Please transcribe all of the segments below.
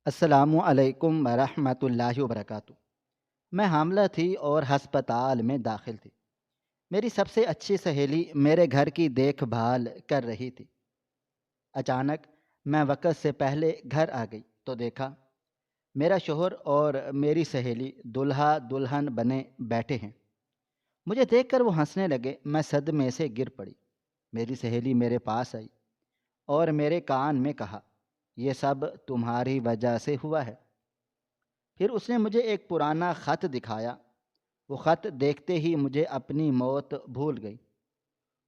السلام علیکم ورحمۃ اللہ وبرکاتہ۔ میں حاملہ تھی اور ہسپتال میں داخل تھی۔ میری سب سے اچھی سہیلی میرے گھر کی دیکھ بھال کر رہی تھی۔ اچانک میں وقت سے پہلے گھر آ گئی تو دیکھا میرا شوہر اور میری سہیلی دلہا دلہن بنے بیٹھے ہیں۔ مجھے دیکھ کر وہ ہنسنے لگے۔ میں صدمے سے گر پڑی۔ میری سہیلی میرے پاس آئی اور میرے کان میں کہا، یہ سب تمہاری وجہ سے ہوا ہے۔ پھر اس نے مجھے ایک پرانا خط دکھایا۔ وہ خط دیکھتے ہی مجھے اپنی موت بھول گئی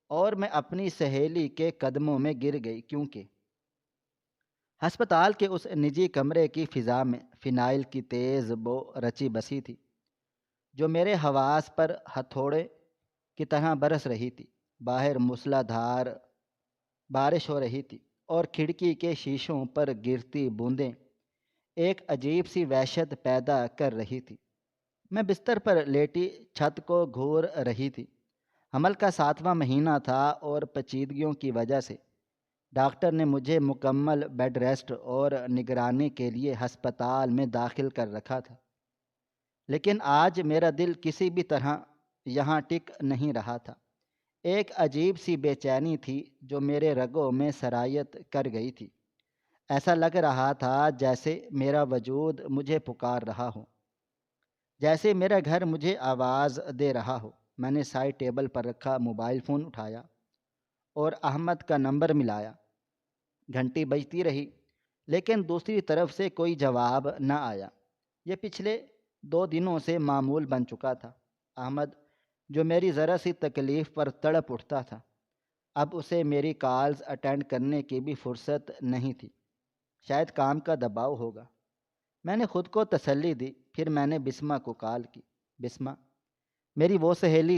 اور میں اپنی سہیلی کے قدموں میں گر گئی، کیونکہ ہسپتال کے اس نجی کمرے کی فضا میں فنائل کی تیز بو رچی بسی تھی، جو میرے حواس پر ہتھوڑے کی طرح برس رہی تھی۔ باہر موسلا دھار بارش ہو رہی تھی اور کھڑکی کے شیشوں پر گرتی بوندیں ایک عجیب سی وحشت پیدا کر رہی تھی۔ میں بستر پر لیٹی چھت کو گھور رہی تھی۔ حمل کا 7واں مہینہ تھا اور پیچیدگیوں کی وجہ سے ڈاکٹر نے مجھے مکمل بیڈ ریسٹ اور نگرانی کے لیے ہسپتال میں داخل کر رکھا تھا، لیکن آج میرا دل کسی بھی طرح یہاں ٹک نہیں رہا تھا۔ ایک عجیب سی بے چینی تھی جو میرے رگوں میں سرایت کر گئی تھی۔ ایسا لگ رہا تھا جیسے میرا وجود مجھے پکار رہا ہو، جیسے میرا گھر مجھے آواز دے رہا ہو۔ میں نے سائڈ ٹیبل پر رکھا موبائل فون اٹھایا اور احمد کا نمبر ملایا۔ گھنٹی بجتی رہی، لیکن دوسری طرف سے کوئی جواب نہ آیا۔ یہ پچھلے 2 دنوں سے معمول بن چکا تھا۔ احمد، جو میری ذرا سی تکلیف پر تڑپ اٹھتا تھا، اب اسے میری کالز اٹینڈ کرنے کی بھی فرصت نہیں تھی۔ شاید کام کا دباؤ ہوگا۔ میں نے خود کو تسلی دی۔ پھر میں نے بسمہ کو کال کی۔ بسمہ، میری وہ سہیلی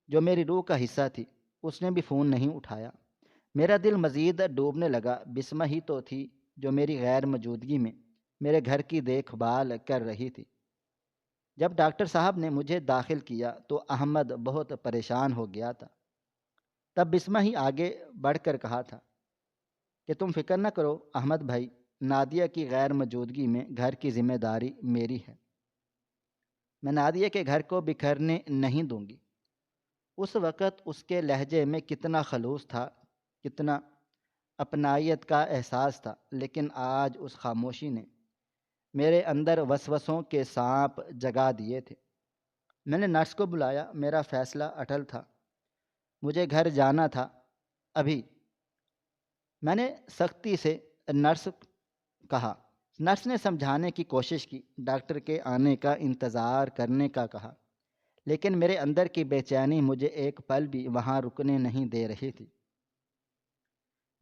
جو میری روح کا حصہ تھی، اس نے بھی فون نہیں اٹھایا۔ میرا دل مزید ڈوبنے لگا۔ بسمہ ہی تو تھی جو میری غیر موجودگی میں میرے گھر کی دیکھ بھال کر رہی تھی۔ جب ڈاکٹر صاحب نے مجھے داخل کیا تو احمد بہت پریشان ہو گیا تھا۔ تب بسمہ ہی آگے بڑھ کر کہا تھا کہ تم فکر نہ کرو احمد بھائی، نادیہ کی غیر موجودگی میں گھر کی ذمہ داری میری ہے۔ میں نادیہ کے گھر کو بکھرنے نہیں دوں گی۔ اس وقت اس کے لہجے میں کتنا خلوص تھا، کتنا اپنائیت کا احساس تھا، لیکن آج اس خاموشی نے میرے اندر وسوسوں کے سانپ جگا دیے تھے۔ میں نے نرس کو بلایا۔ میرا فیصلہ اٹل تھا۔ مجھے گھر جانا تھا، ابھی۔ میں نے سختی سے نرس کہا۔ نرس نے سمجھانے کی کوشش کی، ڈاکٹر کے آنے کا انتظار کرنے کا کہا، لیکن میرے اندر کی بے چینی مجھے ایک پل بھی وہاں رکنے نہیں دے رہی تھی۔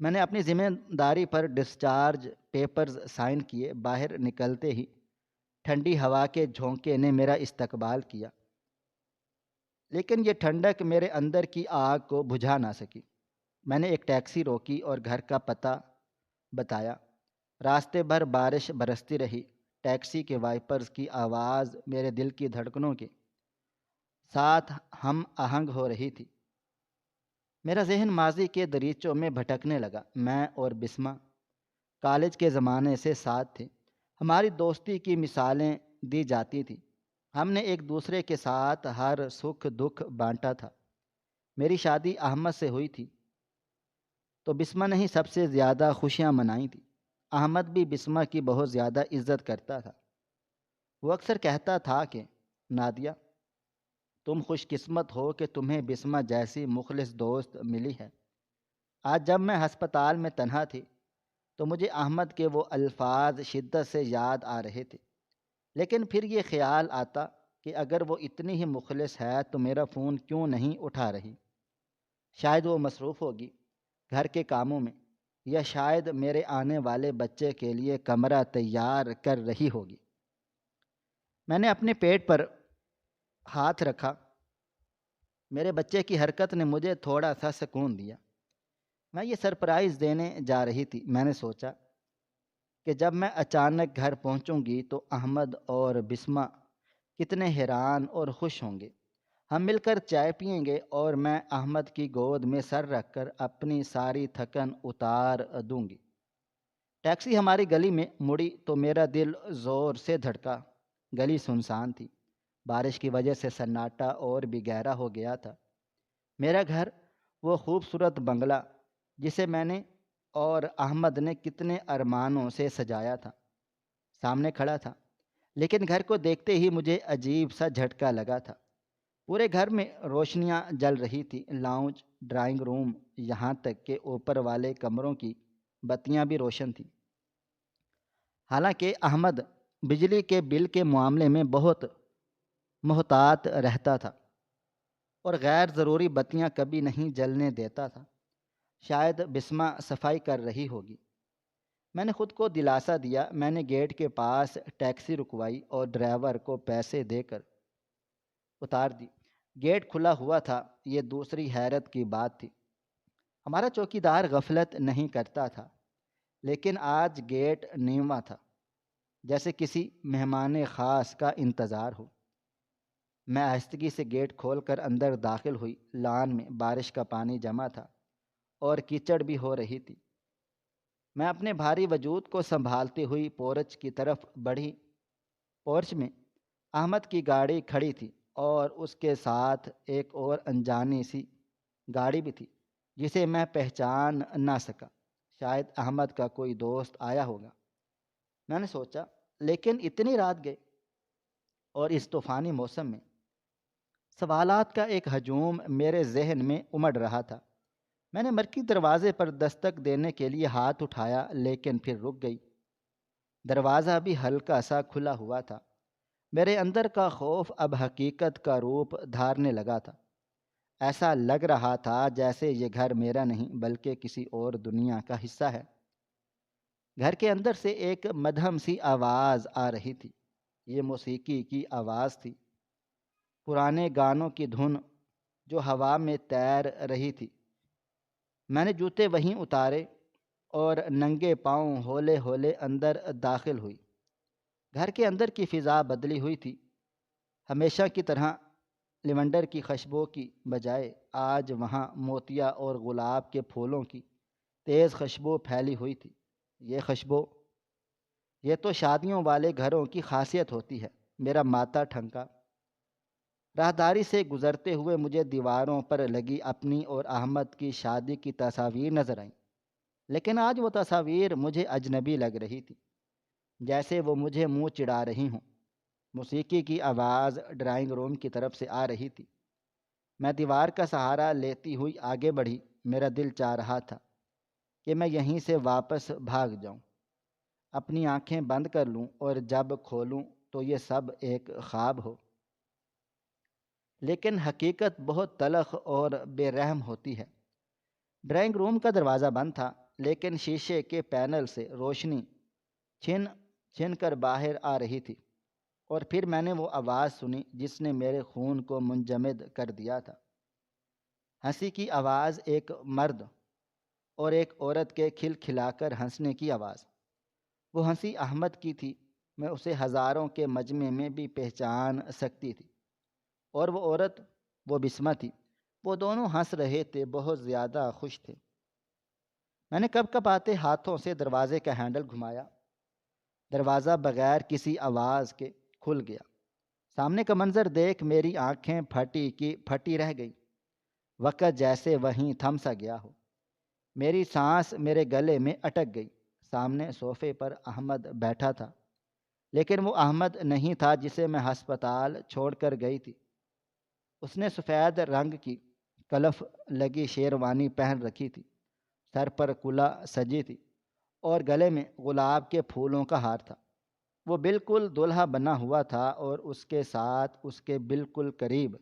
میں نے اپنی ذمہ داری پر ڈسچارج پیپرز سائن کیے۔ باہر نکلتے ہی ٹھنڈی ہوا کے جھونکے نے میرا استقبال کیا، لیکن یہ ٹھنڈک میرے اندر کی آگ کو بجھا نہ سکی۔ میں نے ایک ٹیکسی روکی اور گھر کا پتہ بتایا۔ راستے بھر بارش برستی رہی۔ ٹیکسی کے وائپرز کی آواز میرے دل کی دھڑکنوں کے ساتھ ہم آہنگ ہو رہی تھی۔ میرا ذہن ماضی کے دریچوں میں بھٹکنے لگا۔ میں اور بسمہ کالج کے زمانے سے ساتھ تھے۔ ہماری دوستی کی مثالیں دی جاتی تھیں۔ ہم نے ایک دوسرے کے ساتھ ہر سکھ دکھ بانٹا تھا۔ میری شادی احمد سے ہوئی تھی تو بسمہ نے ہی سب سے زیادہ خوشیاں منائی تھیں۔ احمد بھی بسمہ کی بہت زیادہ عزت کرتا تھا۔ وہ اکثر کہتا تھا کہ نادیہ، تم خوش قسمت ہو کہ تمہیں بسمہ جیسی مخلص دوست ملی ہے۔ آج جب میں ہسپتال میں تنہا تھی تو مجھے احمد کے وہ الفاظ شدت سے یاد آ رہے تھے، لیکن پھر یہ خیال آتا کہ اگر وہ اتنی ہی مخلص ہے تو میرا فون کیوں نہیں اٹھا رہی؟ شاید وہ مصروف ہوگی گھر کے کاموں میں، یا شاید میرے آنے والے بچے کے لیے کمرہ تیار کر رہی ہوگی۔ میں نے اپنے پیٹ پر ہاتھ رکھا۔ میرے بچے کی حرکت نے مجھے تھوڑا سا سکون دیا۔ میں یہ سرپرائز دینے جا رہی تھی۔ میں نے سوچا کہ جب میں اچانک گھر پہنچوں گی تو احمد اور بسمہ کتنے حیران اور خوش ہوں گے۔ ہم مل کر چائے پئیں گے اور میں احمد کی گود میں سر رکھ کر اپنی ساری تھکن اتار دوں گی۔ ٹیکسی ہماری گلی میں مڑی تو میرا دل زور سے دھڑکا۔ گلی سنسان تھی، بارش کی وجہ سے سناٹا اور بھی گہرا ہو گیا تھا۔ میرا گھر، وہ خوبصورت بنگلہ جسے میں نے اور احمد نے کتنے ارمانوں سے سجایا تھا، سامنے کھڑا تھا، لیکن گھر کو دیکھتے ہی مجھے عجیب سا جھٹکا لگا تھا۔ پورے گھر میں روشنیاں جل رہی تھی، لاؤنج، ڈرائنگ روم، یہاں تک کہ اوپر والے کمروں کی بتیاں بھی روشن تھیں۔ حالانکہ احمد بجلی کے بل کے معاملے میں بہت محتاط رہتا تھا اور غیر ضروری بتیاں کبھی نہیں جلنے دیتا تھا۔ شاید بسمہ صفائی کر رہی ہوگی۔ میں نے خود کو دلاسا دیا۔ میں نے گیٹ کے پاس ٹیکسی رکوائی اور ڈرائیور کو پیسے دے کر اتار دی۔ گیٹ کھلا ہوا تھا، یہ دوسری حیرت کی بات تھی۔ ہمارا چوکیدار غفلت نہیں کرتا تھا، لیکن آج گیٹ نیمواں تھا، جیسے کسی مہمان خاص کا انتظار ہو۔ میں آہستگی سے گیٹ کھول کر اندر داخل ہوئی۔ لان میں بارش کا پانی جمع تھا اور کیچڑ بھی ہو رہی تھی۔ میں اپنے بھاری وجود کو سنبھالتی ہوئی پورچ کی طرف بڑھی۔ پورچ میں احمد کی گاڑی کھڑی تھی اور اس کے ساتھ ایک اور انجانی سی گاڑی بھی تھی جسے میں پہچان نہ سکا۔ شاید احمد کا کوئی دوست آیا ہوگا، میں نے سوچا، لیکن اتنی رات گئے اور اس طوفانی موسم میں۔ سوالات کا ایک ہجوم میرے ذہن میں امڑ رہا تھا۔ میں نے مرکی دروازے پر دستک دینے کے لیے ہاتھ اٹھایا، لیکن پھر رک گئی۔ دروازہ بھی ہلکا سا کھلا ہوا تھا۔ میرے اندر کا خوف اب حقیقت کا روپ دھارنے لگا تھا۔ ایسا لگ رہا تھا جیسے یہ گھر میرا نہیں بلکہ کسی اور دنیا کا حصہ ہے۔ گھر کے اندر سے ایک مدھم سی آواز آ رہی تھی۔ یہ موسیقی کی آواز تھی، پرانے گانوں کی دھن جو ہوا میں تیر رہی تھی۔ میں نے جوتے وہیں اتارے اور ننگے پاؤں ہولے ہولے اندر داخل ہوئی۔ گھر کے اندر کی فضا بدلی ہوئی تھی۔ ہمیشہ کی طرح لیونڈر کی خوشبو کی بجائے آج وہاں موتیا اور گلاب کے پھولوں کی تیز خوشبو پھیلی ہوئی تھی۔ یہ خوشبو، یہ تو شادیوں والے گھروں کی خاصیت ہوتی ہے۔ میرا ماتھا ٹھنکا۔ راہداری سے گزرتے ہوئے مجھے دیواروں پر لگی اپنی اور احمد کی شادی کی تصاویر نظر آئیں، لیکن آج وہ تصاویر مجھے اجنبی لگ رہی تھی، جیسے وہ مجھے منہ چڑھا رہی ہوں۔ موسیقی کی آواز ڈرائنگ روم کی طرف سے آ رہی تھی۔ میں دیوار کا سہارا لیتی ہوئی آگے بڑھی۔ میرا دل چاہ رہا تھا کہ میں یہیں سے واپس بھاگ جاؤں، اپنی آنکھیں بند کر لوں اور جب کھولوں تو یہ سب ایک خواب ہو۔ لیکن حقیقت بہت تلخ اور بے رحم ہوتی ہے۔ ڈرائنگ روم کا دروازہ بند تھا، لیکن شیشے کے پینل سے روشنی چھن چھن کر باہر آ رہی تھی، اور پھر میں نے وہ آواز سنی جس نے میرے خون کو منجمد کر دیا تھا۔ ہنسی کی آواز، ایک مرد اور ایک عورت کے کھل کھلا کر ہنسنے کی آواز۔ وہ ہنسی احمد کی تھی، میں اسے ہزاروں کے مجمع میں بھی پہچان سکتی تھی۔ اور وہ عورت، وہ بسمہ تھی۔ وہ دونوں ہنس رہے تھے، بہت زیادہ خوش تھے۔ میں نے کب کب آتے ہاتھوں سے دروازے کا ہینڈل گھمایا۔ دروازہ بغیر کسی آواز کے کھل گیا۔ سامنے کا منظر دیکھ میری آنکھیں پھٹی کی پھٹی رہ گئی۔ وقت جیسے وہیں تھم سا گیا ہو۔ میری سانس میرے گلے میں اٹک گئی۔ سامنے صوفے پر احمد بیٹھا تھا، لیکن وہ احمد نہیں تھا جسے میں ہسپتال چھوڑ کر گئی تھی۔ اس نے سفید رنگ کی کلف لگی شیروانی پہن رکھی تھی، سر پر کلا سجی تھی اور گلے میں گلاب کے پھولوں کا ہار تھا۔ وہ بالکل دلہا بنا ہوا تھا اور اس کے ساتھ اس کے بالکل قریب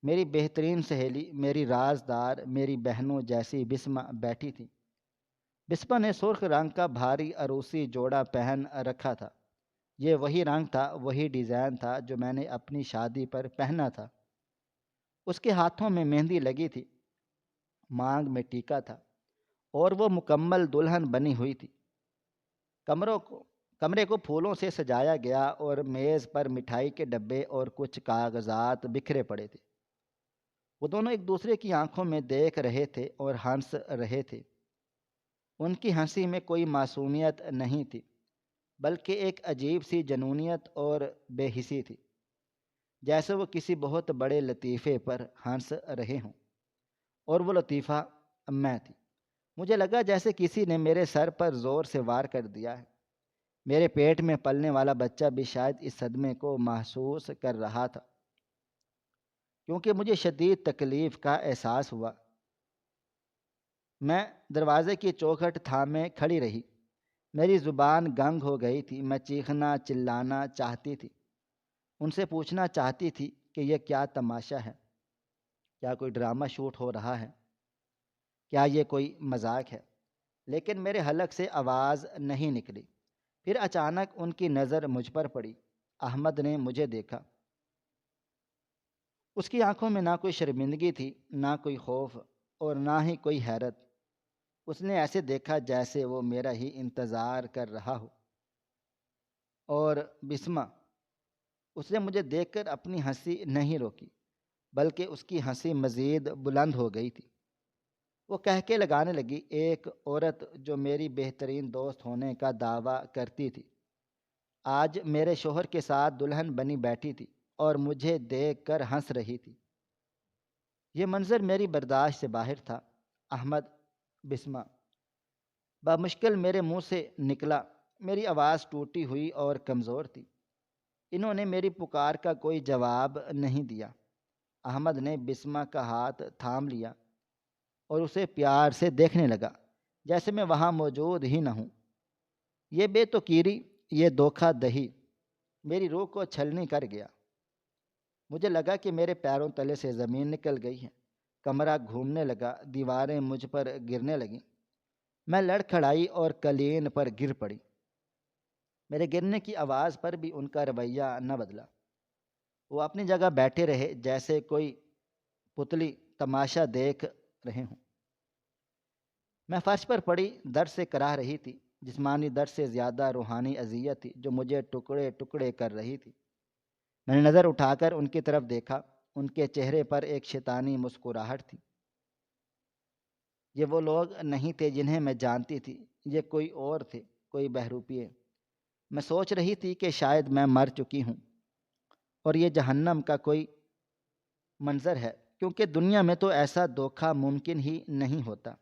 میری بہترین سہیلی، میری رازدار، میری بہنوں جیسی بسمہ بیٹھی تھی۔ بسمہ نے سرخ رنگ کا بھاری عروسی جوڑا پہن رکھا تھا۔ یہ وہی رنگ تھا، وہی ڈیزائن تھا جو میں نے اپنی شادی پر پہنا تھا۔ اس کے ہاتھوں میں مہندی لگی تھی، مانگ میں ٹیکا تھا، اور وہ مکمل دلہن بنی ہوئی تھی۔ کمرے کو پھولوں سے سجایا گیا اور میز پر مٹھائی کے ڈبے اور کچھ کاغذات بکھرے پڑے تھے۔ وہ دونوں ایک دوسرے کی آنکھوں میں دیکھ رہے تھے اور ہنس رہے تھے۔ ان کی ہنسی میں کوئی معصومیت نہیں تھی، بلکہ ایک عجیب سی جنونیت اور بے حسی تھی، جیسے وہ کسی بہت بڑے لطیفے پر ہنس رہے ہوں، اور وہ لطیفہ میں تھی۔ مجھے لگا جیسے کسی نے میرے سر پر زور سے وار کر دیا ہے۔ میرے پیٹ میں پلنے والا بچہ بھی شاید اس صدمے کو محسوس کر رہا تھا، کیونکہ مجھے شدید تکلیف کا احساس ہوا۔ میں دروازے کی چوکھٹ تھامے کھڑی رہی۔ میری زبان گنگ ہو گئی تھی، میں چیخنا چلانا چاہتی تھی، ان سے پوچھنا چاہتی تھی کہ یہ کیا تماشا ہے، کیا کوئی ڈرامہ شوٹ ہو رہا ہے، کیا یہ کوئی مذاق ہے، لیکن میرے حلق سے آواز نہیں نکلی۔ پھر اچانک ان کی نظر مجھ پر پڑی۔ احمد نے مجھے دیکھا۔ اس کی آنکھوں میں نہ کوئی شرمندگی تھی، نہ کوئی خوف، اور نہ ہی کوئی حیرت۔ اس نے ایسے دیکھا جیسے وہ میرا ہی انتظار کر رہا ہو۔ اور بسمہ، اس نے مجھے دیکھ کر اپنی ہنسی نہیں روکی، بلکہ اس کی ہنسی مزید بلند ہو گئی تھی۔ وہ کہکے لگانے لگی، ایک عورت جو میری بہترین دوست ہونے کا دعویٰ کرتی تھی، آج میرے شوہر کے ساتھ دلہن بنی بیٹھی تھی اور مجھے دیکھ کر ہنس رہی تھی۔ یہ منظر میری برداشت سے باہر تھا۔ احمد، بسمہ، بمشکل میرے منہ سے نکلا۔ میری آواز ٹوٹی ہوئی اور کمزور تھی۔ انہوں نے میری پکار کا کوئی جواب نہیں دیا۔ احمد نے بسمہ کا ہاتھ تھام لیا اور اسے پیار سے دیکھنے لگا، جیسے میں وہاں موجود ہی نہ ہوں۔ یہ بے توقیری، یہ دھوکہ دہی میری روح کو چھلنی کر گیا۔ مجھے لگا کہ میرے پیروں تلے سے زمین نکل گئی ہے۔ کمرہ گھومنے لگا، دیواریں مجھ پر گرنے لگیں۔ میں لڑکھڑائی اور قالین پر گر پڑی۔ میرے گرنے کی آواز پر بھی ان کا رویہ نہ بدلا۔ وہ اپنی جگہ بیٹھے رہے، جیسے کوئی پتلی تماشا دیکھ رہے ہوں۔ میں فرش پر پڑی، درد سے کراہ رہی تھی، جسمانی درد سے زیادہ روحانی اذیت تھی جو مجھے ٹکڑے ٹکڑے کر رہی تھی۔ میں نے نظر اٹھا کر ان کی طرف دیکھا۔ ان کے چہرے پر ایک شیطانی مسکراہٹ تھی۔ یہ وہ لوگ نہیں تھے جنہیں میں جانتی تھی، یہ کوئی اور تھے، کوئی بہروپیے۔ میں سوچ رہی تھی کہ شاید میں مر چکی ہوں اور یہ جہنم کا کوئی منظر ہے، کیونکہ دنیا میں تو ایسا دھوکہ ممکن ہی نہیں ہوتا۔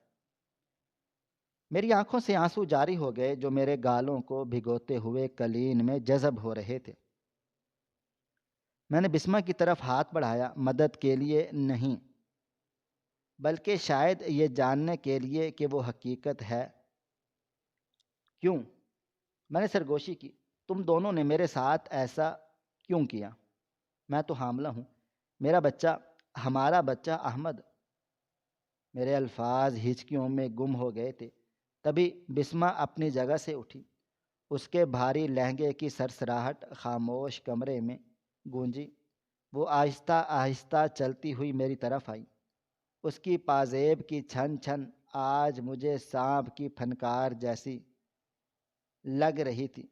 میری آنکھوں سے آنسو جاری ہو گئے جو میرے گالوں کو بھگوتے ہوئے قالین میں جذب ہو رہے تھے۔ میں نے بسمہ کی طرف ہاتھ بڑھایا، مدد کے لیے نہیں، بلکہ شاید یہ جاننے کے لیے کہ وہ حقیقت ہے۔ کیوں؟ میں نے سرگوشی کی۔ تم دونوں نے میرے ساتھ ایسا کیوں کیا؟ میں تو حاملہ ہوں، میرا بچہ، ہمارا بچہ احمد۔ میرے الفاظ ہچکیوں میں گم ہو گئے تھے۔ تبھی بسمہ اپنی جگہ سے اٹھی۔ اس کے بھاری لہنگے کی سرسراہٹ خاموش کمرے میں گونجی۔ وہ آہستہ آہستہ چلتی ہوئی میری طرف آئی۔ اس کی پازیب کی چھن چھن آج مجھے سانپ کی پھنکار جیسی لگ رہی تھی۔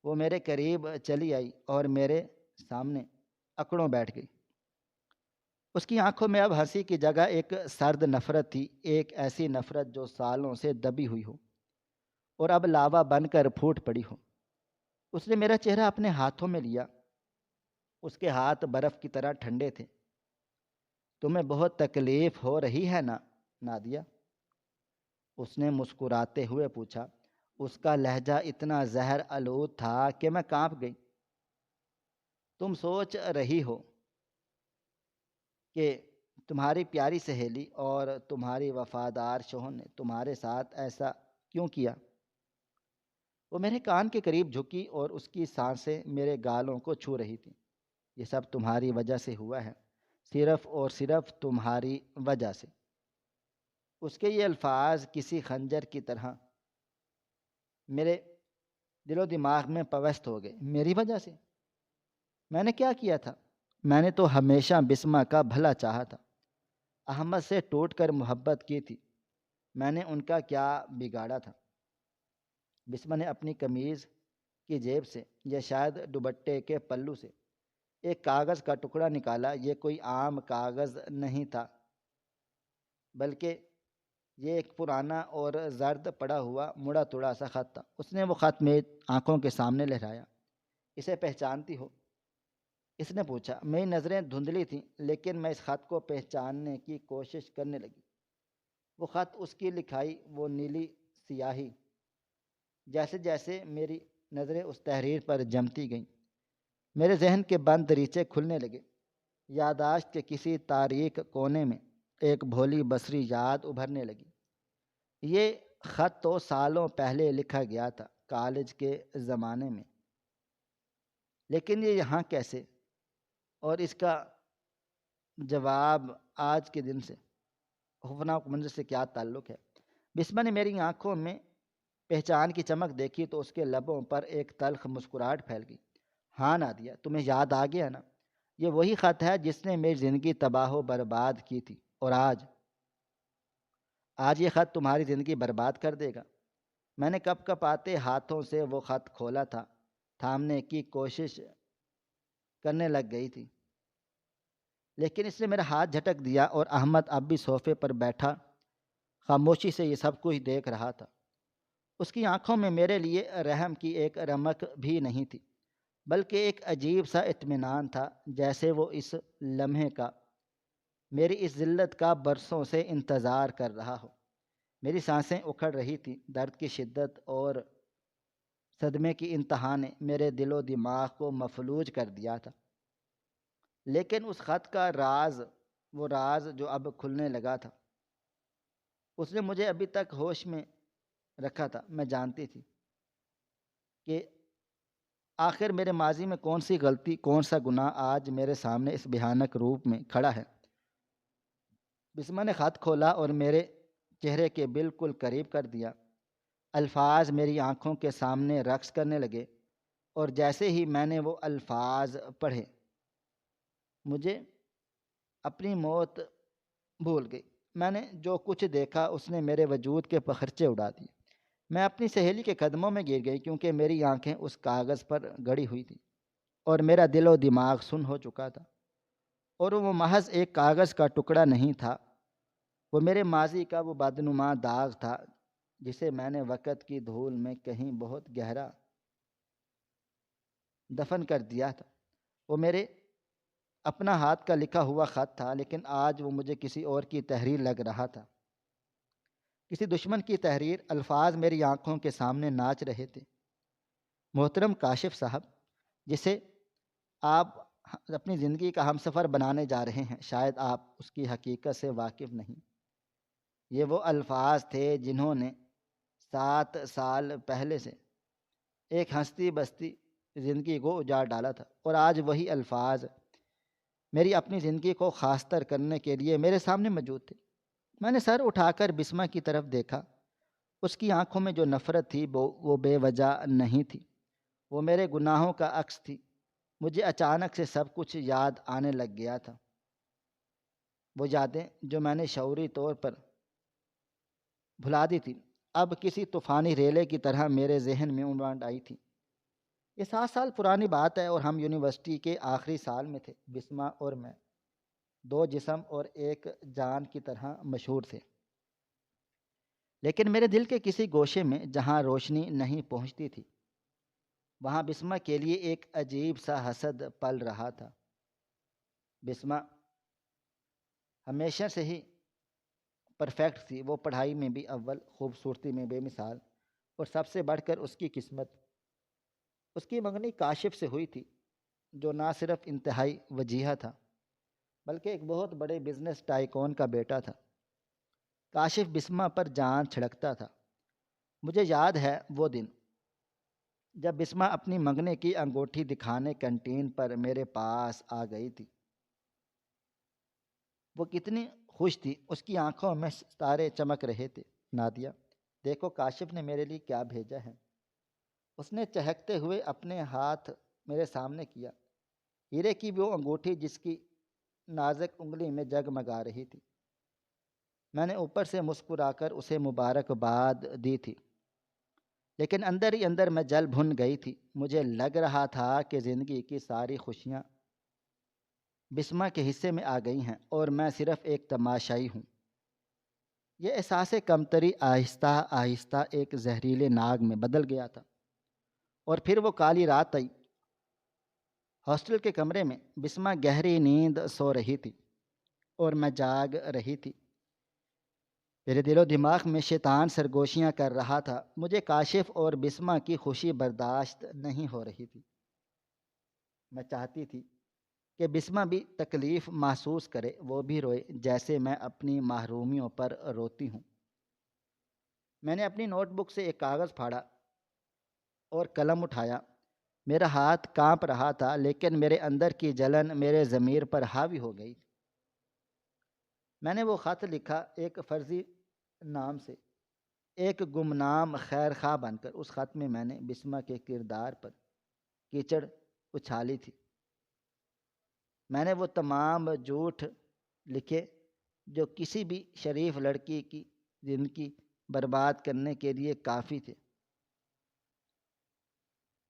وہ میرے قریب چلی آئی اور میرے سامنے اکڑوں بیٹھ گئی۔ اس کی آنکھوں میں اب ہنسی کی جگہ ایک سرد نفرت تھی، ایک ایسی نفرت جو سالوں سے دبی ہوئی ہو اور اب لاوا بن کر پھوٹ پڑی ہو۔ اس نے میرا چہرہ اپنے ہاتھوں میں لیا۔ اس کے ہاتھ برف کی طرح ٹھنڈے تھے۔ تمہیں بہت تکلیف ہو رہی ہے نا نادیہ؟ اس نے مسکراتے ہوئے پوچھا۔ اس کا لہجہ اتنا زہر آلود تھا کہ میں کانپ گئی۔ تم سوچ رہی ہو کہ تمہاری پیاری سہیلی اور تمہاری وفادار شوہر نے تمہارے ساتھ ایسا کیوں کیا؟ وہ میرے کان کے قریب جھکی اور اس کی سانسیں میرے گالوں کو چھو رہی تھیں۔ یہ سب تمہاری وجہ سے ہوا ہے، صرف اور صرف تمہاری وجہ سے۔ اس کے یہ الفاظ کسی خنجر کی طرح میرے دل و دماغ میں پیوست ہو گئے۔ میری وجہ سے؟ میں نے کیا کیا تھا؟ میں نے تو ہمیشہ بسمہ کا بھلا چاہا تھا، احمد سے ٹوٹ کر محبت کی تھی۔ میں نے ان کا کیا بگاڑا تھا؟ بسمہ نے اپنی قمیض کی جیب سے یا شاید دوپٹے کے پلو سے ایک کاغذ کا ٹکڑا نکالا۔ یہ کوئی عام کاغذ نہیں تھا، بلکہ یہ ایک پرانا اور زرد پڑا ہوا مڑا توڑا سا خط تھا۔ اس نے وہ خط میری آنکھوں کے سامنے لہرایا۔ اسے پہچانتی ہو؟ اس نے پوچھا۔ میری نظریں دھندلی تھیں لیکن میں اس خط کو پہچاننے کی کوشش کرنے لگی۔ وہ خط، اس کی لکھائی، وہ نیلی سیاہی، جیسے جیسے میری نظریں اس تحریر پر جمتی گئیں میرے ذہن کے بند دریچے کھلنے لگے۔ یادداشت کے کسی تاریک کونے میں ایک بھولی بصری یاد ابھرنے لگی۔ یہ خط تو سالوں پہلے لکھا گیا تھا، کالج کے زمانے میں، لیکن یہ یہاں کیسے؟ اور اس کا جواب آج کے دن سے، خوفناک منظر سے کیا تعلق ہے؟ بسمہ نے میری آنکھوں میں پہچان کی چمک دیکھی تو اس کے لبوں پر ایک تلخ مسکراہٹ پھیل گئی۔ ہاں نادیہ، تمہیں یاد آ گیا نا؟ یہ وہی خط ہے جس نے میری زندگی تباہ و برباد کی تھی، اور آج یہ خط تمہاری زندگی برباد کر دے گا۔ میں نے کپ کپ آتے ہاتھوں سے وہ خط کھولا تھا، تھامنے کی کوشش کرنے لگ گئی تھی، لیکن اس نے میرا ہاتھ جھٹک دیا، اور احمد اب بھی صوفے پر بیٹھا خاموشی سے یہ سب کچھ دیکھ رہا تھا۔ اس کی آنکھوں میں میرے لیے رحم کی ایک رمق بھی نہیں تھی، بلکہ ایک عجیب سا اطمینان تھا، جیسے وہ اس لمحے کا، میری اس ذلت کا برسوں سے انتظار کر رہا ہو۔ میری سانسیں اکھڑ رہی تھیں، درد کی شدت اور صدمے کی انتہا نے میرے دل و دماغ کو مفلوج کر دیا تھا۔ لیکن اس خط کا راز، وہ راز جو اب کھلنے لگا تھا، اس نے مجھے ابھی تک ہوش میں رکھا تھا۔ میں جانتی تھی کہ آخر میرے ماضی میں کون سی غلطی، کون سا گناہ آج میرے سامنے اس بھیانک روپ میں کھڑا ہے۔ بسمہ نے خط کھولا اور میرے چہرے کے بالکل قریب کر دیا۔ الفاظ میری آنکھوں کے سامنے رقص کرنے لگے، اور جیسے ہی میں نے وہ الفاظ پڑھے، مجھے اپنی موت بھول گئی۔ میں نے جو کچھ دیکھا اس نے میرے وجود کے پخرچے اڑا دیے۔ میں اپنی سہیلی کے قدموں میں گر گئی، کیونکہ میری آنکھیں اس کاغذ پر گڑی ہوئی تھیں اور میرا دل و دماغ سن ہو چکا تھا۔ اور وہ محض ایک کاغذ کا ٹکڑا نہیں تھا، وہ میرے ماضی کا وہ بدنما داغ تھا جسے میں نے وقت کی دھول میں کہیں بہت گہرا دفن کر دیا تھا۔ وہ میرے اپنا ہاتھ کا لکھا ہوا خط تھا، لیکن آج وہ مجھے کسی اور کی تحریر لگ رہا تھا، کسی دشمن کی تحریر۔ الفاظ میری آنکھوں کے سامنے ناچ رہے تھے۔ محترم کاشف صاحب، جسے آپ اپنی زندگی کا ہمسفر بنانے جا رہے ہیں، شاید آپ اس کی حقیقت سے واقف نہیں۔ یہ وہ الفاظ تھے جنہوں نے 7 سال پہلے سے ایک ہستی بستی زندگی کو اجاڑ ڈالا تھا، اور آج وہی الفاظ میری اپنی زندگی کو خاستر کرنے کے لیے میرے سامنے موجود تھے۔ میں نے سر اٹھا کر بسمہ کی طرف دیکھا۔ اس کی آنکھوں میں جو نفرت تھی وہ بے وجہ نہیں تھی، وہ میرے گناہوں کا عکس تھی۔ مجھے اچانک سے سب کچھ یاد آنے لگ گیا تھا، وہ یادیں جو میں نے شعوری طور پر بھلا دی تھی، اب کسی طوفانی ریلے کی طرح میرے ذہن میں امنڈ آئی تھی۔ یہ 7 سال پرانی بات ہے، اور ہم یونیورسٹی کے آخری سال میں تھے۔ بسمہ اور میں 2 جسم اور ایک جان کی طرح مشہور تھے، لیکن میرے دل کے کسی گوشے میں جہاں روشنی نہیں پہنچتی تھی، وہاں بسمہ کے لیے ایک عجیب سا حسد پل رہا تھا۔ بسمہ ہمیشہ سے ہی پرفیکٹ تھی، وہ پڑھائی میں بھی اول، خوبصورتی میں بے مثال، اور سب سے بڑھ کر اس کی قسمت۔ اس کی منگنی کاشف سے ہوئی تھی، جو نہ صرف انتہائی وجیحہ تھا بلکہ ایک بہت بڑے بزنس ٹائکون کا بیٹا تھا۔ کاشف بسمہ پر جان چھڑکتا تھا۔ مجھے یاد ہے وہ دن جب بسمہ اپنی منگنے کی انگوٹھی دکھانے کینٹین پر میرے پاس آ گئی تھی۔ وہ کتنی خوش تھی، اس کی آنکھوں میں ستارے چمک رہے تھے۔ نادیہ، دیکھو کاشف نے میرے لیے کیا بھیجا ہے۔ اس نے چہکتے ہوئے اپنے ہاتھ میرے سامنے کیا، ہیرے کی وہ انگوٹھی جس کی نازک انگلی میں جگمگا رہی تھی۔ میں نے اوپر سے مسکرا کر اسے مبارکباد دی تھی، لیکن اندر ہی اندر میں جل بھن گئی تھی۔ مجھے لگ رہا تھا کہ زندگی کی ساری خوشیاں بسمہ کے حصے میں آ گئی ہیں، اور میں صرف ایک تماشائی ہوں۔ یہ احساس کمتری آہستہ آہستہ ایک زہریلے ناگ میں بدل گیا تھا، اور پھر وہ کالی رات آئی۔ ہاسٹل کے کمرے میں بسمہ گہری نیند سو رہی تھی اور میں جاگ رہی تھی۔ میرے دل و دماغ میں شیطان سرگوشیاں کر رہا تھا۔ مجھے کاشف اور بسمہ کی خوشی برداشت نہیں ہو رہی تھی۔ میں چاہتی تھی کہ بسمہ بھی تکلیف محسوس کرے، وہ بھی روئے جیسے میں اپنی محرومیوں پر روتی ہوں۔ میں نے اپنی نوٹ بک سے ایک کاغذ پھاڑا اور قلم اٹھایا۔ میرا ہاتھ کانپ رہا تھا، لیکن میرے اندر کی جلن میرے ضمیر پر حاوی ہو گئی۔ میں نے وہ خط لکھا، ایک فرضی نام سے، ایک گمنام خیر خواہ بن کر۔ اس خط میں میں نے بسمہ کے کردار پر کیچڑ اچھالی تھی۔ میں نے وہ تمام جھوٹ لکھے جو کسی بھی شریف لڑکی کی زندگی برباد کرنے کے لیے کافی تھے۔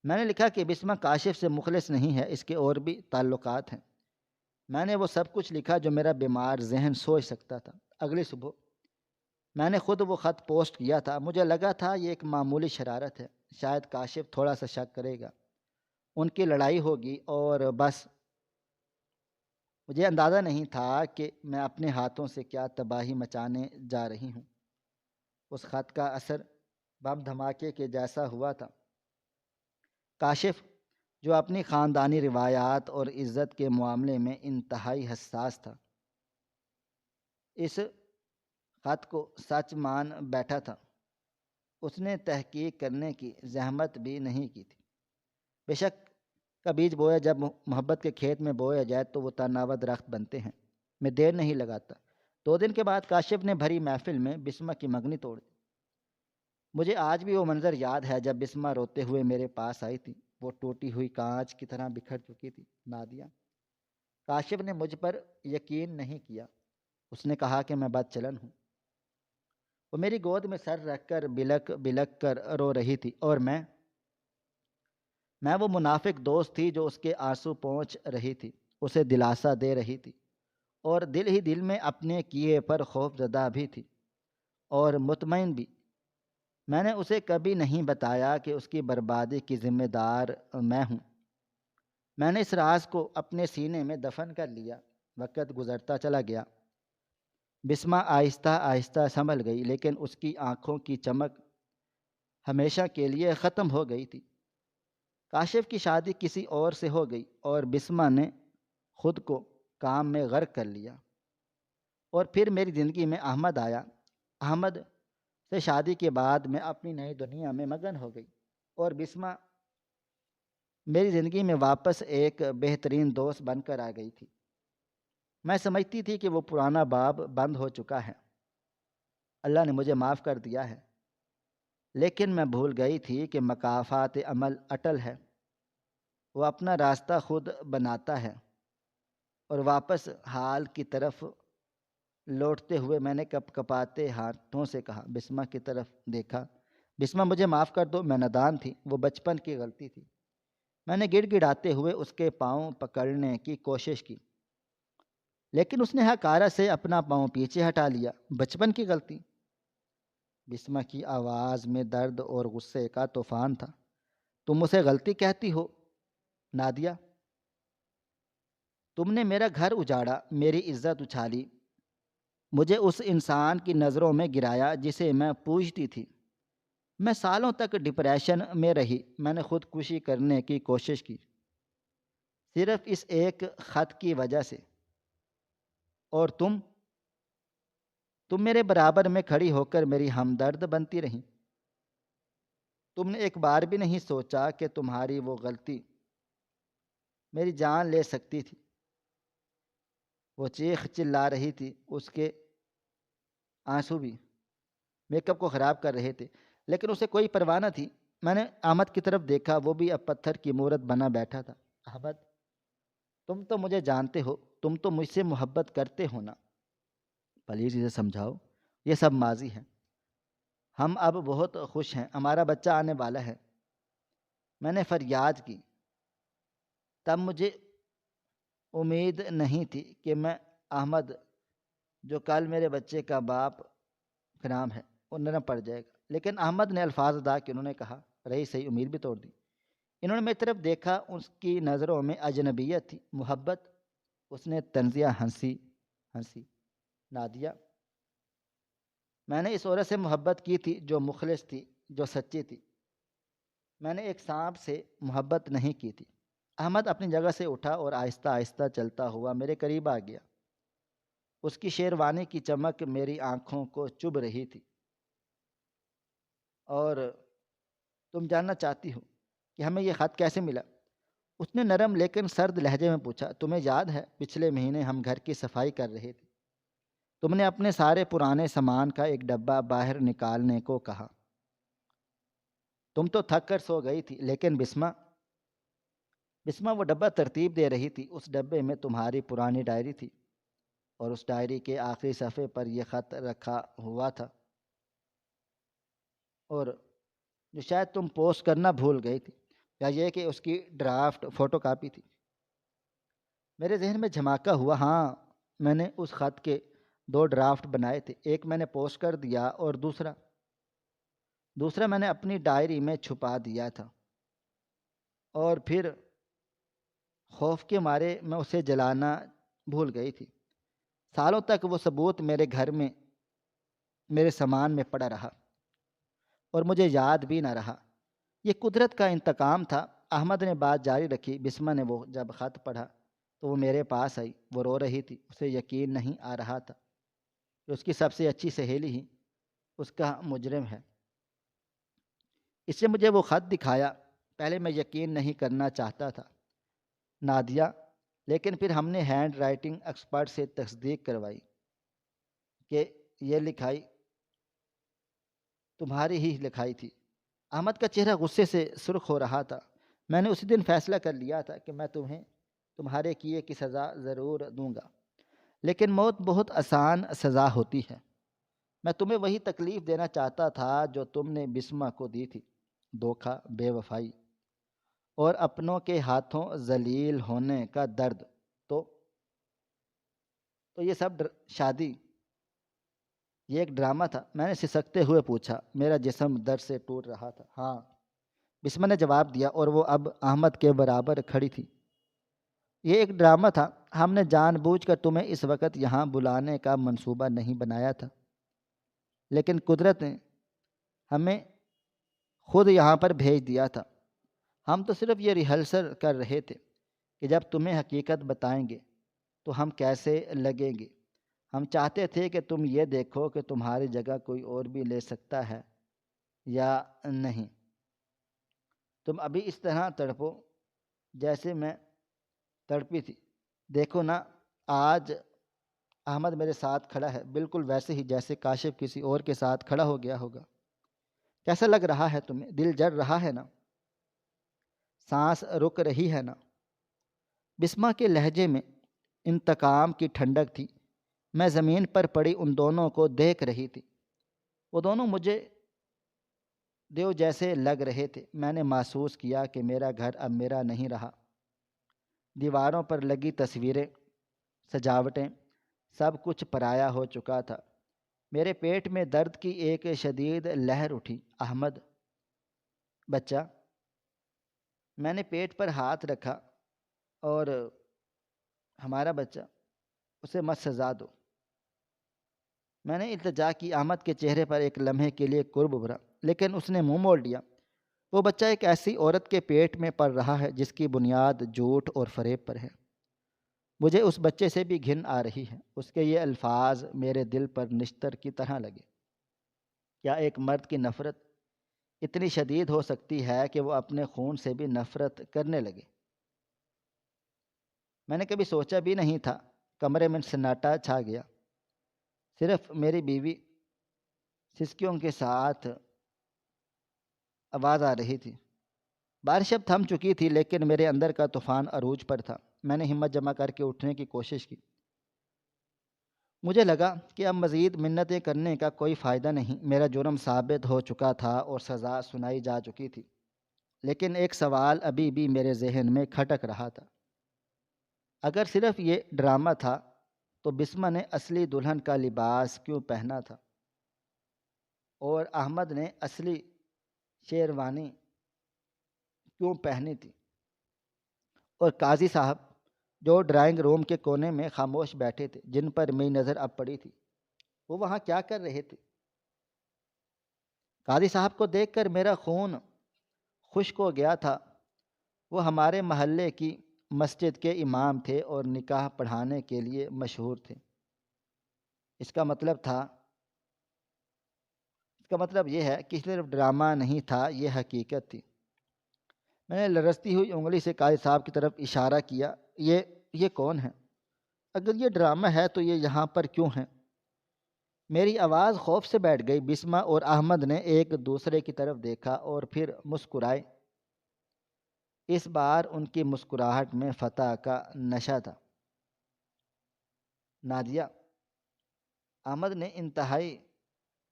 میں نے لکھا کہ بسمہ کاشف سے مخلص نہیں ہے، اس کے اور بھی تعلقات ہیں۔ میں نے وہ سب کچھ لکھا جو میرا بیمار ذہن سوچ سکتا تھا۔ اگلی صبح میں نے خود وہ خط پوسٹ کیا تھا۔ مجھے لگا تھا یہ ایک معمولی شرارت ہے، شاید کاشف تھوڑا سا شک کرے گا، ان کی لڑائی ہوگی اور بس۔ مجھے اندازہ نہیں تھا کہ میں اپنے ہاتھوں سے کیا تباہی مچانے جا رہی ہوں۔ اس خط کا اثر بم دھماکے کے جیسا ہوا تھا۔ کاشف، جو اپنی خاندانی روایات اور عزت کے معاملے میں انتہائی حساس تھا، اس خط کو سچ مان بیٹھا تھا۔ اس نے تحقیق کرنے کی زحمت بھی نہیں کی تھی۔ بے شک کا بیج بویا جب محبت کے کھیت میں بویا جائے تو وہ تناور درخت بنتے ہیں۔ میں دیر نہیں لگاتا۔ 2 دن کے بعد کاشف نے بھری محفل میں بسمہ کی منگنی توڑ دی۔ مجھے آج بھی وہ منظر یاد ہے جب بسمہ روتے ہوئے میرے پاس آئی تھی۔ وہ ٹوٹی ہوئی کانچ کی طرح بکھر چکی تھی۔ نادیہ، کاشف نے مجھ پر یقین نہیں کیا۔ اس نے کہا کہ میں بد چلن ہوں۔ وہ میری گود میں سر رکھ کر بلک بلک کر رو رہی تھی، اور میں وہ منافق دوست تھی جو اس کے آنسو پونچھ رہی تھی، اسے دلاسا دے رہی تھی، اور دل ہی دل میں اپنے کیے پر خوف زدہ بھی تھی اور مطمئن بھی۔ میں نے اسے کبھی نہیں بتایا کہ اس کی بربادی کی ذمہ دار میں ہوں۔ میں نے اس راز کو اپنے سینے میں دفن کر لیا۔ وقت گزرتا چلا گیا۔ بسمہ آہستہ آہستہ سنبھل گئی، لیکن اس کی آنکھوں کی چمک ہمیشہ کے لیے ختم ہو گئی تھی۔ کاشف کی شادی کسی اور سے ہو گئی، اور بسمہ نے خود کو کام میں غرق کر لیا۔ اور پھر میری زندگی میں احمد آیا۔ احمد سے شادی کے بعد میں اپنی نئی دنیا میں مگن ہو گئی، اور بسمہ میری زندگی میں واپس ایک بہترین دوست بن کر آ گئی تھی۔ میں سمجھتی تھی کہ وہ پرانا باب بند ہو چکا ہے، اللہ نے مجھے معاف کر دیا ہے، لیکن میں بھول گئی تھی کہ مکافات عمل اٹل ہے۔ وہ اپنا راستہ خود بناتا ہے۔ اور واپس حال کی طرف لوٹتے ہوئے میں نے کپ کپاتے ہاتھوں سے کہا، بسمہ کی طرف دیکھا، بسمہ مجھے معاف کر دو، میں نادان تھی، وہ بچپن کی غلطی تھی۔ میں نے گڑ گڑاتے ہوئے اس کے پاؤں پکڑنے کی کوشش کی، لیکن اس نے حقارت سے اپنا پاؤں پیچھے ہٹا لیا۔ بچپن کی غلطی؟ بسمہ کی آواز میں درد اور غصے کا طوفان تھا۔ تم اسے غلطی کہتی ہو نادیہ؟ تم نے میرا گھر اجاڑا، میری عزت اچھالی، مجھے اس انسان کی نظروں میں گرایا جسے میں پوجتی تھی۔ میں سالوں تک ڈپریشن میں رہی، میں نے خودکشی کرنے کی کوشش کی، صرف اس ایک خط کی وجہ سے۔ اور تم میرے برابر میں کھڑی ہو کر میری ہمدرد بنتی رہی۔ تم نے ایک بار بھی نہیں سوچا کہ تمہاری وہ غلطی میری جان لے سکتی تھی۔ وہ چیخ چلا رہی تھی، اس کے آنسو بھی میک اپ کو خراب کر رہے تھے، لیکن اسے کوئی پرواہ نہ تھی۔ میں نے احمد کی طرف دیکھا، وہ بھی اب پتھر کی مورت بنا بیٹھا تھا۔ احمد، تم تو مجھے جانتے ہو، تم تو مجھ سے محبت کرتے ہو نا؟ پلیز اسے سمجھاؤ، یہ سب ماضی ہے، ہم اب بہت خوش ہیں، ہمارا بچہ آنے والا ہے۔ میں نے فریاد کی۔ تب مجھے امید نہیں تھی کہ میں احمد، جو کل میرے بچے کا باپ نام ہے وہ نرم پڑ جائے گا۔ لیکن احمد نے الفاظ ادا کہ انہوں نے کہا، رہی صحیح امید بھی توڑ دی۔ انہوں نے میری طرف دیکھا، اس کی نظروں میں اجنبیت تھی، محبت۔ اس نے طنزیہ ہنسی۔ نادیہ، میں نے اس عورت سے محبت کی تھی جو مخلص تھی، جو سچی تھی۔ میں نے ایک سانپ سے محبت نہیں کی تھی۔ احمد اپنی جگہ سے اٹھا اور آہستہ آہستہ چلتا ہوا میرے قریب آ گیا۔ اس کی شیروانی کی چمک میری آنکھوں کو چبھ رہی تھی۔ اور تم جاننا چاہتی ہو کہ ہمیں یہ خط کیسے ملا؟ اس نے نرم لیکن سرد لہجے میں پوچھا۔ تمہیں یاد ہے پچھلے مہینے ہم گھر کی صفائی کر رہے تھے، تم نے اپنے سارے پرانے سامان کا ایک ڈبہ باہر نکالنے کو کہا۔ تم تو تھک کر سو گئی تھی، لیکن بسما وہ ڈبہ ترتیب دے رہی تھی۔ اس ڈبے میں تمہاری پرانی ڈائری تھی، اور اس ڈائری کے آخری صفحے پر یہ خط رکھا ہوا تھا، اور جو شاید تم پوسٹ کرنا بھول گئی تھی، یا یہ کہ اس کی ڈرافٹ فوٹو کاپی تھی۔ میرے ذہن میں جھماکا ہوا۔ ہاں، میں نے اس خط کے 2 ڈرافٹ بنائے تھے، ایک میں نے پوسٹ کر دیا اور دوسرا میں نے اپنی ڈائری میں چھپا دیا تھا، اور پھر خوف کے مارے میں اسے جلانا بھول گئی تھی۔ سالوں تک وہ ثبوت میرے گھر میں میرے سامان میں پڑا رہا، اور مجھے یاد بھی نہ رہا۔ یہ قدرت کا انتقام تھا۔ احمد نے بات جاری رکھی۔ بسما نے وہ جب خط پڑھا تو وہ میرے پاس آئی۔ وہ رو رہی تھی۔ اسے یقین نہیں آ رہا تھا کہ اس کی سب سے اچھی سہیلی ہی اس کا مجرم ہے۔ اس نے مجھے وہ خط دکھایا۔ پہلے میں یقین نہیں کرنا چاہتا تھا نادیہ، لیکن پھر ہم نے ہینڈ رائٹنگ ایکسپرٹ سے تصدیق کروائی کہ یہ لکھائی تمہاری ہی لکھائی تھی۔ احمد کا چہرہ غصے سے سرخ ہو رہا تھا۔ میں نے اسی دن فیصلہ کر لیا تھا کہ میں تمہیں تمہارے کیے کی سزا ضرور دوں گا، لیکن موت بہت آسان سزا ہوتی ہے۔ میں تمہیں وہی تکلیف دینا چاہتا تھا جو تم نے بسما کو دی تھی، دھوکہ، بے وفائی اور اپنوں کے ہاتھوں ذلیل ہونے کا درد۔ تو یہ سب شادی، یہ ایک ڈرامہ تھا؟ میں نے سسکتے ہوئے پوچھا۔ میرا جسم درد سے ٹوٹ رہا تھا۔ ہاں، بسما نے جواب دیا، اور وہ اب احمد کے برابر کھڑی تھی۔ یہ ایک ڈرامہ تھا۔ ہم نے جان بوجھ کر تمہیں اس وقت یہاں بلانے کا منصوبہ نہیں بنایا تھا، لیکن قدرت نے ہمیں خود یہاں پر بھیج دیا تھا۔ ہم تو صرف یہ ریہرسل کر رہے تھے کہ جب تمہیں حقیقت بتائیں گے تو ہم کیسے لگیں گے۔ ہم چاہتے تھے کہ تم یہ دیکھو کہ تمہاری جگہ کوئی اور بھی لے سکتا ہے یا نہیں۔ تم ابھی اس طرح تڑپو جیسے میں تڑپی تھی۔ دیکھو نا، آج احمد میرے ساتھ کھڑا ہے، بالکل ویسے ہی جیسے کاشف کسی اور کے ساتھ کھڑا ہو گیا ہوگا۔ کیسا لگ رہا ہے تمہیں؟ دل جڑ رہا ہے نا؟ سانس رک رہی ہے نا؟ بسما کے لہجے میں انتقام کی ٹھنڈک تھی۔ میں زمین پر پڑی ان دونوں کو دیکھ رہی تھی۔ وہ دونوں مجھے دیو جیسے لگ رہے تھے۔ میں نے محسوس کیا کہ میرا گھر اب میرا نہیں رہا۔ دیواروں پر لگی تصویریں، سجاوٹیں، سب کچھ پرایا ہو چکا تھا۔ میرے پیٹ میں درد کی ایک شدید لہر اٹھی۔ احمد، بچہ۔ میں نے پیٹ پر ہاتھ رکھا۔ اور ہمارا بچہ، اسے مت سزا دو، میں نے التجا کی۔ احمد کے چہرے پر ایک لمحے کے لیے قرب ابھرا، لیکن اس نے منہ موڑ لیا۔ وہ بچہ ایک ایسی عورت کے پیٹ میں پل رہا ہے جس کی بنیاد جھوٹ اور فریب پر ہے۔ مجھے اس بچے سے بھی گھن آ رہی ہے۔ اس کے یہ الفاظ میرے دل پر نشتر کی طرح لگے۔ کیا ایک مرد کی نفرت اتنی شدید ہو سکتی ہے کہ وہ اپنے خون سے بھی نفرت کرنے لگے؟ میں نے کبھی سوچا بھی نہیں تھا۔ کمرے میں سناٹا چھا گیا، صرف میری بیوی سسکیوں کے ساتھ آواز آ رہی تھی۔ بارش اب تھم چکی تھی، لیکن میرے اندر کا طوفان عروج پر تھا۔ میں نے ہمت جمع کر کے اٹھنے کی کوشش کی۔ مجھے لگا کہ اب مزید منتیں کرنے کا کوئی فائدہ نہیں۔ میرا جرم ثابت ہو چکا تھا اور سزا سنائی جا چکی تھی، لیکن ایک سوال ابھی بھی میرے ذہن میں کھٹک رہا تھا۔ اگر صرف یہ ڈرامہ تھا تو بسما نے اصلی دلہن کا لباس کیوں پہنا تھا؟ اور احمد نے اصلی شیروانی کیوں پہنی تھی، اور قاضی صاحب جو ڈرائنگ روم کے کونے میں خاموش بیٹھے تھے، جن پر میری نظر اب پڑی تھی، وہ وہاں کیا کر رہے تھے؟ قاضی صاحب کو دیکھ کر میرا خون خشک ہو گیا تھا۔ وہ ہمارے محلے کی مسجد کے امام تھے اور نکاح پڑھانے کے لیے مشہور تھے۔ اس کا مطلب تھا اس کا مطلب یہ ہے کہ صرف ڈرامہ نہیں تھا، یہ حقیقت تھی۔ میں نے لرزتی ہوئی انگلی سے قاضی صاحب کی طرف اشارہ کیا۔ یہ کون ہے؟ اگر یہ ڈرامہ ہے تو یہ یہاں پر کیوں ہیں؟ میری آواز خوف سے بیٹھ گئی۔ بسمہ اور احمد نے ایک دوسرے کی طرف دیکھا اور پھر مسکرائے۔ اس بار ان کی مسکراہٹ میں فتح کا نشہ تھا۔ نادیہ، احمد نے انتہائی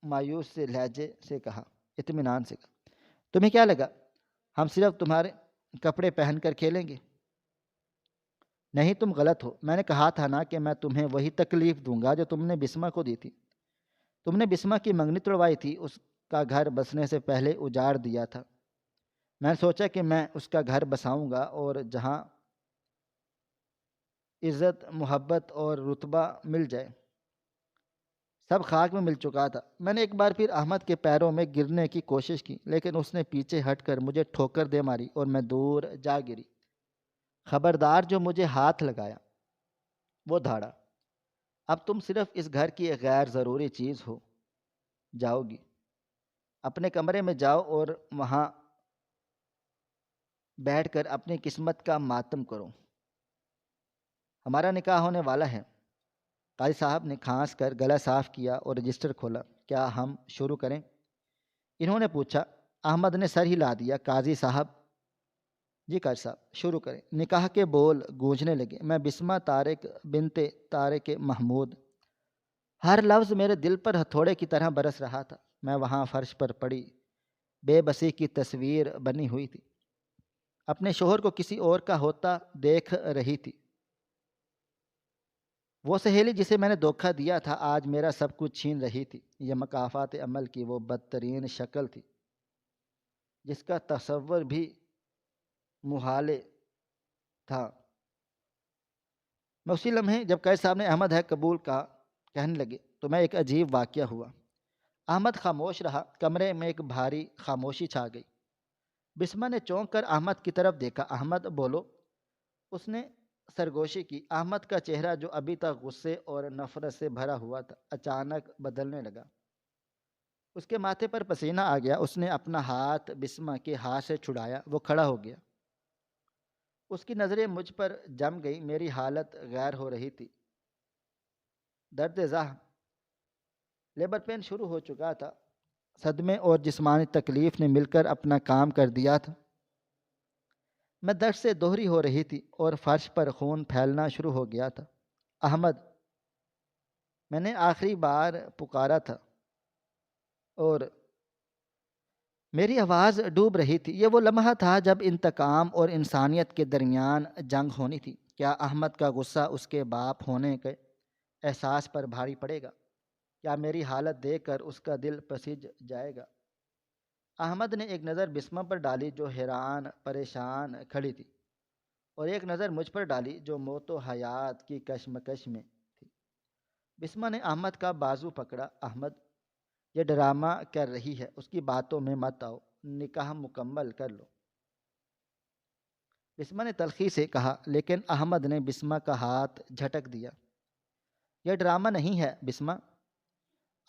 مایوس سے لہجے سے کہا، اطمینان سے کہا، تمہیں کیا لگا ہم صرف تمہارے کپڑے پہن کر کھیلیں گے؟ نہیں، تم غلط ہو۔ میں نے کہا تھا نا کہ میں تمہیں وہی تکلیف دوں گا جو تم نے بسمہ کو دی تھی۔ تم نے بسمہ کی منگنی توڑوائی تھی، اس کا گھر بسنے سے پہلے اجاڑ دیا تھا۔ میں نے سوچا کہ میں اس کا گھر بساؤں گا اور جہاں عزت، محبت اور رتبہ مل جائے۔ سب خاک میں مل چکا تھا۔ میں نے ایک بار پھر احمد کے پیروں میں گرنے کی کوشش کی، لیکن اس نے پیچھے ہٹ کر مجھے ٹھوکر دے ماری اور میں دور جا گری۔ خبردار، جو مجھے ہاتھ لگایا وہ دھاڑا۔ اب تم صرف اس گھر کی ایک غیر ضروری چیز ہو جاؤ گی۔ اپنے کمرے میں جاؤ اور وہاں بیٹھ کر اپنی قسمت کا ماتم کرو۔ ہمارا نکاح ہونے والا ہے۔ قاضی صاحب نے کھانس کر گلا صاف کیا اور رجسٹر کھولا۔ کیا ہم شروع کریں؟ انہوں نے پوچھا۔ احمد نے سر ہلا دیا۔ قاضی صاحب، جی قاضی صاحب، شروع کریں۔ نکاح کے بول گونجنے لگے۔ میں بسمہ طارق بنت طارق محمود۔ ہر لفظ میرے دل پر ہتھوڑے کی طرح برس رہا تھا۔ میں وہاں فرش پر پڑی بے بسی کی تصویر بنی ہوئی تھی، اپنے شوہر کو کسی اور کا ہوتا دیکھ رہی تھی۔ وہ سہیلی جسے میں نے دھوکہ دیا تھا آج میرا سب کچھ چھین رہی تھی۔ یہ مکافات عمل کی وہ بدترین شکل تھی جس کا تصور بھی محال تھا۔ میں اسی لمحے جب قاضی صاحب نے احمد ہے قبول کا کہنے لگے تو میں ایک عجیب واقعہ ہوا۔ احمد خاموش رہا۔ کمرے میں ایک بھاری خاموشی چھا گئی۔ بسمہ نے چونک کر احمد کی طرف دیکھا۔ احمد، بولو۔ اس نے سرگوشی کی۔ احمد کا چہرہ جو ابھی تک غصے اور نفرت سے بھرا ہوا تھا اچانک بدلنے لگا۔ اس کے ماتھے پر پسینہ آ گیا۔ اس نے اپنا ہاتھ بسمہ کے ہاتھ سے چھڑایا۔ وہ کھڑا ہو گیا۔ اس کی نظریں مجھ پر جم گئی۔ میری حالت غیر ہو رہی تھی۔ درد زخم، لیبر پین شروع ہو چکا تھا۔ صدمے اور جسمانی تکلیف نے مل کر اپنا کام کر دیا تھا۔ میں درد سے دوہری ہو رہی تھی اور فرش پر خون پھیلنا شروع ہو گیا تھا۔ احمد، میں نے آخری بار پکارا تھا اور میری آواز ڈوب رہی تھی۔ یہ وہ لمحہ تھا جب انتقام اور انسانیت کے درمیان جنگ ہونی تھی۔ کیا احمد کا غصہ اس کے باپ ہونے کے احساس پر بھاری پڑے گا؟ کیا میری حالت دیکھ کر اس کا دل پسج جائے گا؟ احمد نے ایک نظر بسمہ پر ڈالی جو حیران پریشان کھڑی تھی، اور ایک نظر مجھ پر ڈالی جو موت و حیات کی کشمکش میں تھی۔ بسمہ نے احمد کا بازو پکڑا۔ احمد، یہ ڈرامہ کر رہی ہے، اس کی باتوں میں مت آؤ، نکاح مکمل کر لو۔ بسمہ نے تلخی سے کہا، لیکن احمد نے بسمہ کا ہاتھ جھٹک دیا۔ یہ ڈرامہ نہیں ہے بسمہ۔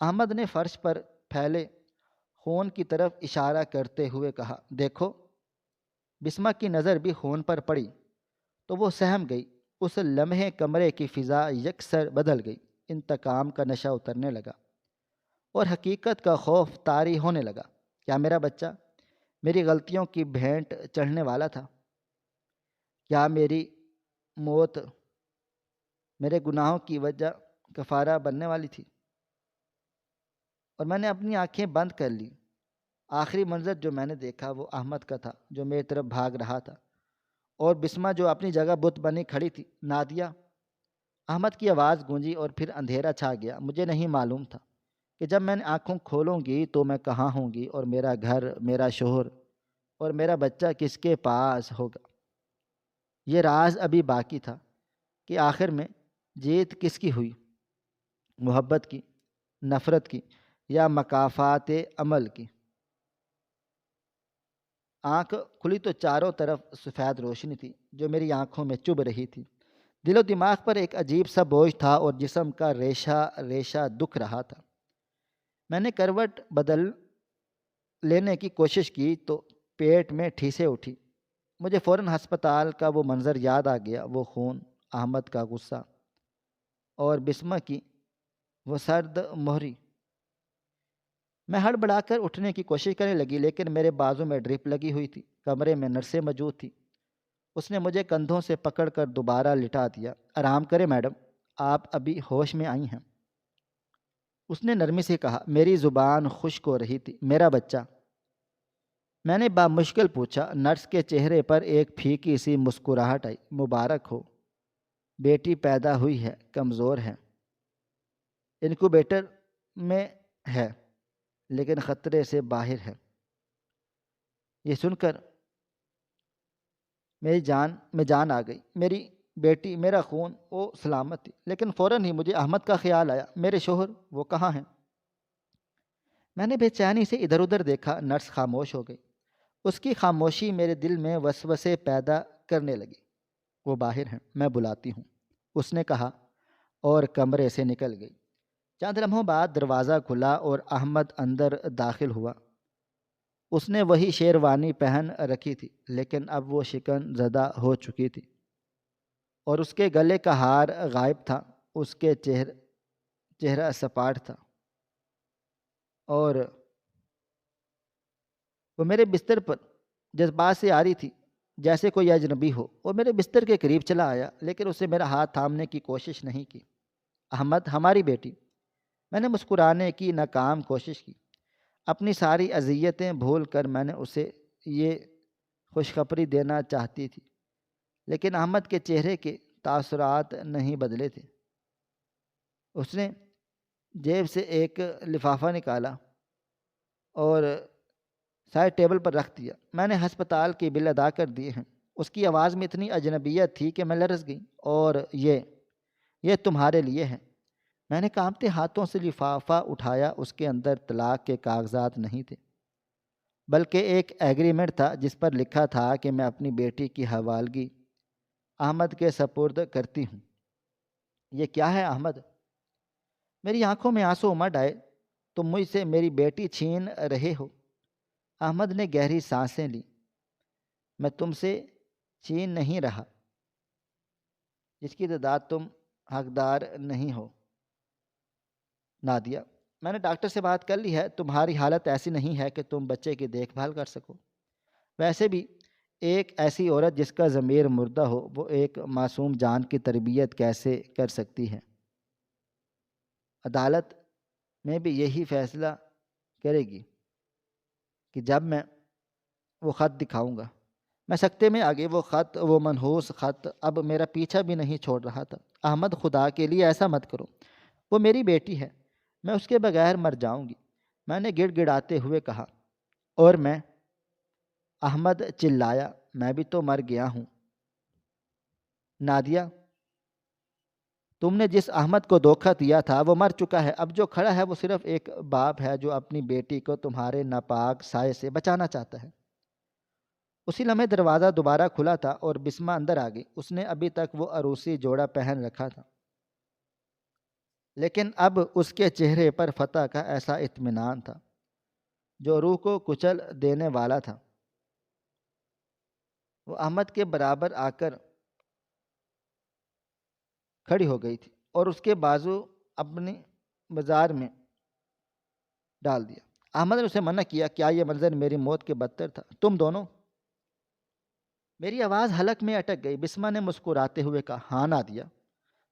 احمد نے فرش پر پھیلے خون کی طرف اشارہ کرتے ہوئے کہا، دیکھو۔ بسمہ کی نظر بھی خون پر پڑی تو وہ سہم گئی۔ اس لمحے کمرے کی فضا یکسر بدل گئی۔ انتقام کا نشہ اترنے لگا اور حقیقت کا خوف طاری ہونے لگا۔ کیا میرا بچہ میری غلطیوں کی بھینٹ چڑھنے والا تھا؟ کیا میری موت میرے گناہوں کی وجہ کفارہ بننے والی تھی؟ اور میں نے اپنی آنکھیں بند کر لی۔ آخری منظر جو میں نے دیکھا وہ احمد کا تھا جو میری طرف بھاگ رہا تھا، اور بسمہ جو اپنی جگہ بت بنی کھڑی تھی۔ نادیہ، احمد کی آواز گونجی اور پھر اندھیرا چھا گیا۔ مجھے نہیں معلوم تھا کہ جب میں نے آنکھوں کھولوں گی تو میں کہاں ہوں گی، اور میرا گھر، میرا شوہر اور میرا بچہ کس کے پاس ہوگا۔ یہ راز ابھی باقی تھا کہ آخر میں جیت کس کی ہوئی، محبت کی، نفرت کی، یا مکافات عمل کی۔ آنکھ کھلی تو چاروں طرف سفید روشنی تھی جو میری آنکھوں میں چبھ رہی تھی۔ دل و دماغ پر ایک عجیب سا بوجھ تھا اور جسم کا ریشہ ریشہ دکھ رہا تھا۔ میں نے کروٹ بدل لینے کی کوشش کی تو پیٹ میں ٹھیسیں اٹھی۔ مجھے فوراً ہسپتال کا وہ منظر یاد آ گیا، وہ خون، احمد کا غصہ اور بسمہ کی وہ سرد مہری۔ میں ہڑبڑا کر اٹھنے کی کوشش کرنے لگی، لیکن میرے بازو میں ڈرپ لگی ہوئی تھی۔ کمرے میں نرسیں موجود تھیں۔ اس نے مجھے کندھوں سے پکڑ کر دوبارہ لٹا دیا۔ آرام کریں میڈم، آپ ابھی ہوش میں آئی ہیں، اس نے نرمی سے کہا۔ میری زبان خشک ہو رہی تھی۔ میرا بچہ؟ میں نے بامشکل پوچھا۔ نرس کے چہرے پر ایک پھیکی سی مسکراہٹ آئی۔ مبارک ہو، بیٹی پیدا ہوئی ہے، کمزور ہے، انکوبیٹر میں ہے، لیکن خطرے سے باہر ہے۔ یہ سن کر میری جان میں جان آ گئی۔ میری بیٹی، میرا خون، وہ سلامت تھی، لیکن فوراً ہی مجھے احمد کا خیال آیا۔ میرے شوہر، وہ کہاں ہیں؟ میں نے بے چینی سے ادھر ادھر دیکھا۔ نرس خاموش ہو گئی۔ اس کی خاموشی میرے دل میں وسوسے پیدا کرنے لگی۔ وہ باہر ہیں، میں بلاتی ہوں، اس نے کہا اور کمرے سے نکل گئی۔ چند لمحوں بعد دروازہ کھلا اور احمد اندر داخل ہوا۔ اس نے وہی شیروانی پہن رکھی تھی، لیکن اب وہ شکن زدہ ہو چکی تھی اور اس کے گلے کا ہار غائب تھا۔ اس کے چہرہ سپاٹ تھا اور وہ میرے بستر پر جذبات سے آ رہی تھی، جیسے کوئی اجنبی ہو۔ وہ میرے بستر کے قریب چلا آیا، لیکن اسے میرا ہاتھ تھامنے کی کوشش نہیں کی۔ احمد، ہماری بیٹی۔ میں نے مسکرانے کی ناکام کوشش کی۔ اپنی ساری اذیتیں بھول کر میں نے اسے یہ خوشخبری دینا چاہتی تھی، لیکن احمد کے چہرے کے تاثرات نہیں بدلے تھے۔ اس نے جیب سے ایک لفافہ نکالا اور سائڈ ٹیبل پر رکھ دیا۔ میں نے ہسپتال کے بل ادا کر دیے ہیں۔ اس کی آواز میں اتنی اجنبیت تھی کہ میں لرز گئی۔ اور یہ تمہارے لیے ہے۔ میں نے کانپتے ہاتھوں سے لفافہ اٹھایا۔ اس کے اندر طلاق کے کاغذات نہیں تھے، بلکہ ایک ایگریمنٹ تھا جس پر لکھا تھا کہ میں اپنی بیٹی کی حوالگی احمد کے سپرد کرتی ہوں۔ یہ کیا ہے احمد؟ میری آنکھوں میں آنسو امڈ آئے۔ تم مجھ سے میری بیٹی چھین رہے ہو۔ احمد نے گہری سانسیں لی۔ میں تم سے چھین نہیں رہا، جس کی تعداد تم حقدار نہیں ہو۔ نادیہ، میں نے ڈاکٹر سے بات کر لی ہے، تمہاری حالت ایسی نہیں ہے کہ تم بچے کی دیکھ بھال کر سکو۔ ویسے بھی ایک ایسی عورت جس کا ضمیر مردہ ہو، وہ ایک معصوم جان کی تربیت کیسے کر سکتی ہے؟ عدالت میں بھی یہی فیصلہ کرے گی کہ جب میں وہ خط دکھاؤں گا۔ میں سکتے میں آگے۔ وہ خط، وہ منحوس خط اب میرا پیچھا بھی نہیں چھوڑ رہا تھا۔ احمد، خدا کے لیے ایسا مت کرو، وہ میری بیٹی ہے، میں اس کے بغیر مر جاؤں گی، میں نے گڑ گڑاتے ہوئے کہا۔ اور میں؟ احمد چلایا۔ میں بھی تو مر گیا ہوں۔ نادیہ، تم نے جس احمد کو دھوکہ دیا تھا وہ مر چکا ہے۔ اب جو کھڑا ہے وہ صرف ایک باپ ہے جو اپنی بیٹی کو تمہارے ناپاک سائے سے بچانا چاہتا ہے۔ اسی لمحے دروازہ دوبارہ کھلا تھا اور بسمہ اندر آ گئی۔ اس نے ابھی تک وہ عروسی جوڑا پہن رکھا تھا، لیکن اب اس کے چہرے پر فتح کا ایسا اطمینان تھا جو روح کو کچل دینے والا تھا۔ وہ احمد کے برابر آ کر کھڑی ہو گئی تھی اور اس کے بازو اپنی بازار میں ڈال دیا۔ احمد نے اسے منع کیا۔ کیا یہ منظر میری موت کے بدتر تھا؟ تم دونوں؟ میری آواز حلق میں اٹک گئی۔ بسمہ نے مسکراتے ہوئے کہا، ہاں نادیہ،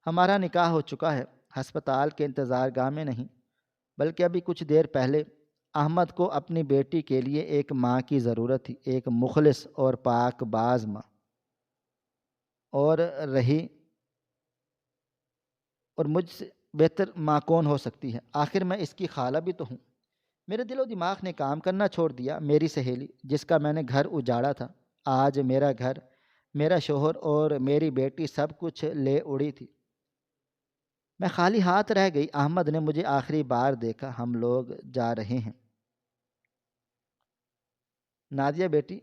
ہمارا نکاح ہو چکا ہے، ہسپتال کے انتظار گاہ میں نہیں، بلکہ ابھی کچھ دیر پہلے۔ احمد کو اپنی بیٹی کے لیے ایک ماں کی ضرورت تھی، ایک مخلص اور پاک باز ماں۔ اور بہتر ماں کون ہو سکتی ہے؟ آخر میں اس کی خالہ بھی تو ہوں۔ میرے دل و دماغ نے کام کرنا چھوڑ دیا۔ میری سہیلی جس کا میں نے گھر اجاڑا تھا، آج میرا گھر، میرا شوہر اور میری بیٹی سب کچھ لے اڑی تھی۔ میں خالی ہاتھ رہ گئی۔ احمد نے مجھے آخری بار دیکھا۔ ہم لوگ جا رہے ہیں نادیہ بیٹی،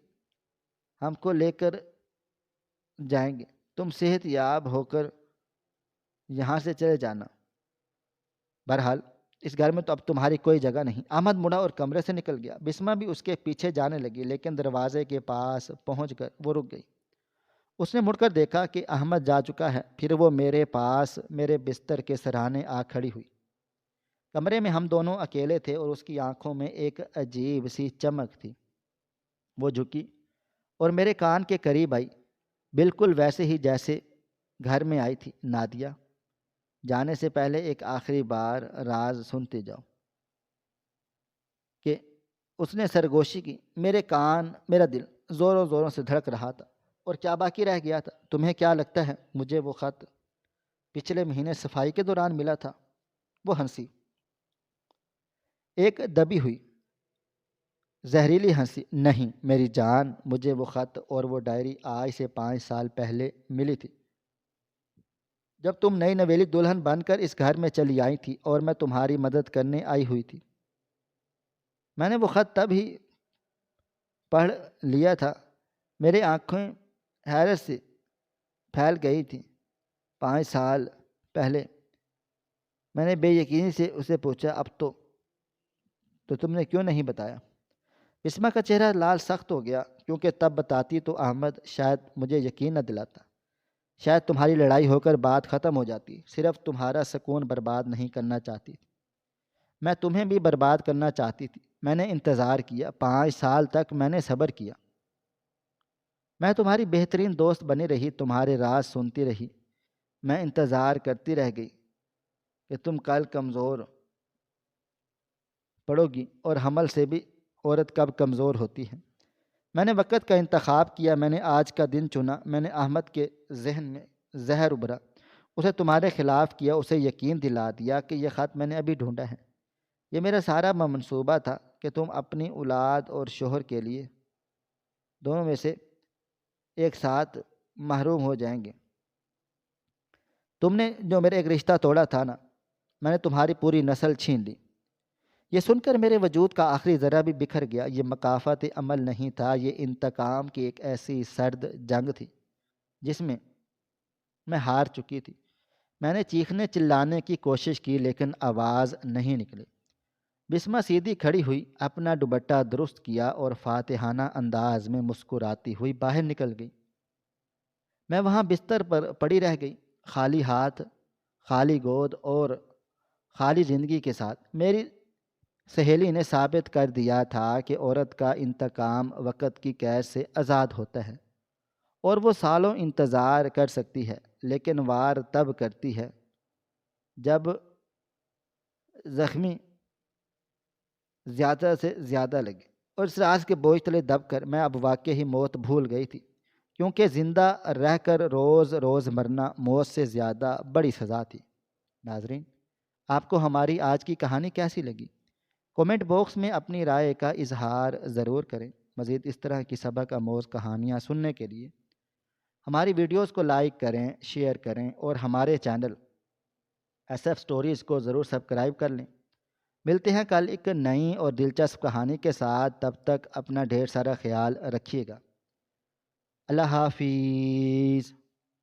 ہم کو لے کر جائیں گے، تم صحت یاب ہو کر یہاں سے چلے جانا۔ بہرحال اس گھر میں تو اب تمہاری کوئی جگہ نہیں۔ احمد مڑا اور کمرے سے نکل گیا۔ بسمہ بھی اس کے پیچھے جانے لگی، لیکن دروازے کے پاس پہنچ کر وہ رک گئی۔ اس نے مڑ کر دیکھا کہ احمد جا چکا ہے۔ پھر وہ میرے پاس میرے بستر کے سرہانے آ کھڑی ہوئی۔ کمرے میں ہم دونوں اکیلے تھے اور اس کی آنکھوں میں ایک عجیب سی چمک تھی۔ وہ جھکی اور میرے کان کے قریب آئی، بالکل ویسے ہی جیسے گھر میں آئی تھی۔ نادیہ، جانے سے پہلے ایک آخری بار راز سنتے جاؤ۔ کہ اس نے سرگوشی کی۔ میرے کان، میرا دل زوروں زوروں سے دھڑک رہا تھا۔ اور کیا باقی رہ گیا تھا؟ تمہیں کیا لگتا ہے مجھے وہ خط پچھلے مہینے صفائی کے دوران ملا تھا؟ وہ ہنسی، ایک دبی ہوئی زہریلی ہنسی۔ نہیں میری جان، مجھے وہ خط اور وہ ڈائری آج سے 5 سال پہلے ملی تھی، جب تم نئی نویلی دلہن بن کر اس گھر میں چلی آئی تھی اور میں تمہاری مدد کرنے آئی ہوئی تھی۔ میں نے وہ خط تب ہی پڑھ لیا تھا۔ میری آنکھیں حیرت سے پھیل گئی تھیں۔ 5 سال پہلے؟ میں نے بے یقینی سے اسے پوچھا۔ اب تو تم نے کیوں نہیں بتایا؟ بسمہ کا چہرہ لال سخت ہو گیا، کیونکہ تب بتاتی تو احمد شاید مجھے یقین نہ دلاتا، شاید تمہاری لڑائی ہو کر بات ختم ہو جاتی۔ صرف تمہارا سکون برباد نہیں کرنا چاہتی تھی، میں تمہیں بھی برباد کرنا چاہتی تھی۔ میں نے انتظار کیا، 5 سال تک میں نے صبر کیا۔ میں تمہاری بہترین دوست بنی رہی، تمہارے راز سنتی رہی۔ میں انتظار کرتی رہ گئی کہ تم کل کمزور پڑو گی، اور حمل سے بھی عورت کب کمزور ہوتی ہے۔ میں نے وقت کا انتخاب کیا، میں نے آج کا دن چنا۔ میں نے احمد کے ذہن میں زہر ابھرا، اسے تمہارے خلاف کیا، اسے یقین دلا دیا کہ یہ خط میں نے ابھی ڈھونڈا ہے۔ یہ میرا سارا منصوبہ تھا کہ تم اپنی اولاد اور شوہر کے لیے دونوں میں سے ایک ساتھ محروم ہو جائیں گے۔ تم نے جو میرا ایک رشتہ توڑا تھا نا، میں نے تمہاری پوری نسل چھین لی۔ یہ سن کر میرے وجود کا آخری ذرہ بھی بکھر گیا۔ یہ مکافات عمل نہیں تھا، یہ انتقام کی ایک ایسی سرد جنگ تھی جس میں میں ہار چکی تھی۔ میں نے چیخنے چلانے کی کوشش کی، لیکن آواز نہیں نکلی۔ بسمہ سیدھی کھڑی ہوئی، اپنا دوپٹہ درست کیا اور فاتحانہ انداز میں مسکراتی ہوئی باہر نکل گئی۔ میں وہاں بستر پر پڑی رہ گئی، خالی ہاتھ، خالی گود اور خالی زندگی کے ساتھ۔ میری سہیلی نے ثابت کر دیا تھا کہ عورت کا انتقام وقت کی قید سے آزاد ہوتا ہے، اور وہ سالوں انتظار کر سکتی ہے، لیکن وار تب کرتی ہے جب زخمی زیادہ سے زیادہ لگے۔ اور اس راز کے بوجھ تلے دب کر میں اب واقع ہی موت بھول گئی تھی، کیونکہ زندہ رہ کر روز روز مرنا موت سے زیادہ بڑی سزا تھی۔ ناظرین، آپ کو ہماری آج کی کہانی کیسی لگی؟ کومنٹ باکس میں اپنی رائے کا اظہار ضرور کریں۔ مزید اس طرح کی سبق آموز کہانیاں سننے کے لیے ہماری ویڈیوز کو لائک کریں، شیئر کریں، اور ہمارے چینل SF سٹوریز کو ضرور سبسکرائب کر لیں۔ ملتے ہیں کل ایک نئی اور دلچسپ کہانی کے ساتھ، تب تک اپنا ڈھیر سارا خیال رکھیے گا۔ اللہ حافظ۔